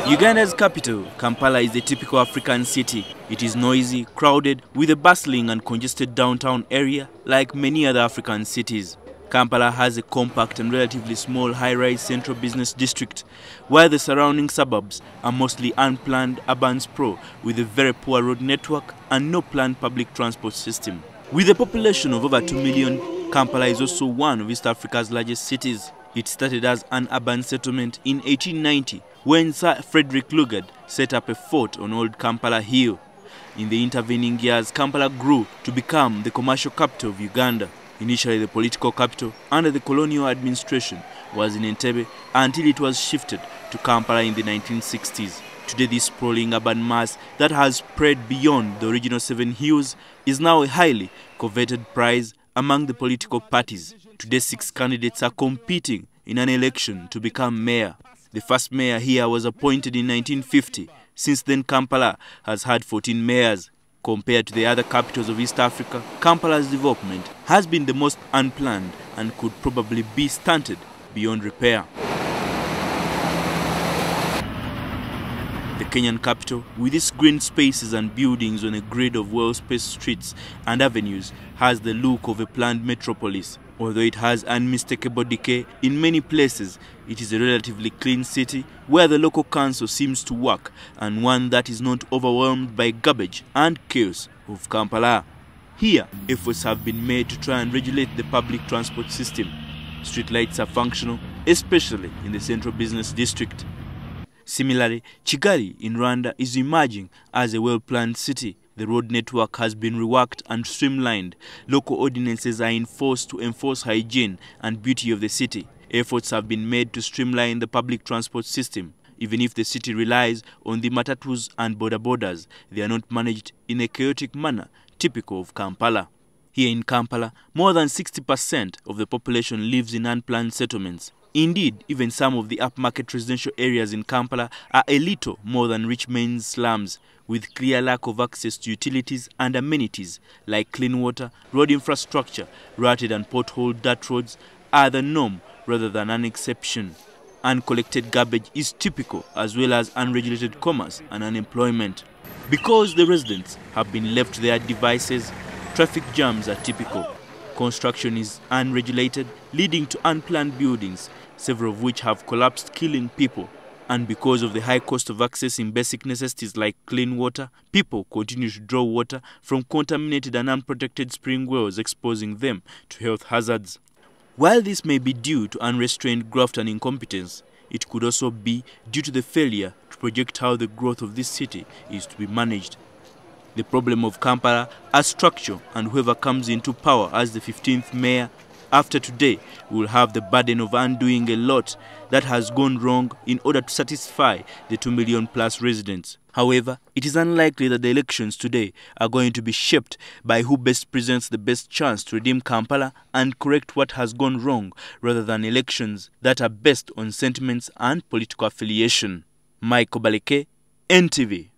Uganda's capital, Kampala, is a typical African city. It is noisy, crowded, with a bustling and congested downtown area like many other African cities. Kampala has a compact and relatively small high-rise central business district, while the surrounding suburbs are mostly unplanned urban sprawl with a very poor road network and no planned public transport system. With a population of over 2 million, Kampala is also one of East Africa's largest cities. It started as an urban settlement in 1890 when Sir Frederick Lugard set up a fort on Old Kampala Hill. In the intervening years, Kampala grew to become the commercial capital of Uganda. Initially, the political capital under the colonial administration was in Entebbe until it was shifted to Kampala in the 1960s. Today, this sprawling urban mass that has spread beyond the original 7 hills is now a highly coveted prize among the political parties. Today, 6 candidates are competing in an election to become mayor. The first mayor here was appointed in 1950. Since then, Kampala has had 14 mayors. Compared to the other capitals of East Africa, Kampala's development has been the most unplanned and could probably be stunted beyond repair. The Kenyan capital, with its green spaces and buildings on a grid of well-spaced streets and avenues, has the look of a planned metropolis. Although it has unmistakable decay in many places, it is a relatively clean city where the local council seems to work, and one that is not overwhelmed by garbage and chaos of Kampala. Here, efforts have been made to try and regulate the public transport system. Streetlights are functional, especially in the central business district. Similarly, Kigali in Rwanda is emerging as a well-planned city. The road network has been reworked and streamlined. Local ordinances are enforced to enforce hygiene and beauty of the city. Efforts have been made to streamline the public transport system. Even if the city relies on the matatus and boda-bodas, they are not managed in a chaotic manner typical of Kampala. Here in Kampala, more than 60% of the population lives in unplanned settlements. Indeed, even some of the upmarket residential areas in Kampala are a little more than rich men's slums, with clear lack of access to utilities and amenities like clean water, road infrastructure, rutted and potholed dirt roads are the norm rather than an exception. Uncollected garbage is typical, as well as unregulated commerce and unemployment. Because the residents have been left to their devices, traffic jams are typical. Construction is unregulated, leading to unplanned buildings, several of which have collapsed, killing people. And because of the high cost of accessing basic necessities like clean water, people continue to draw water from contaminated and unprotected spring wells, exposing them to health hazards. While this may be due to unrestrained graft and incompetence, it could also be due to the failure to project how the growth of this city is to be managed. The problem of Kampala as structure, and whoever comes into power as the 15th mayor after today will have the burden of undoing a lot that has gone wrong in order to satisfy the 2 million plus residents. However, it is unlikely that the elections today are going to be shaped by who best presents the best chance to redeem Kampala and correct what has gone wrong, rather than elections that are based on sentiments and political affiliation. Michael Baleke, NTV.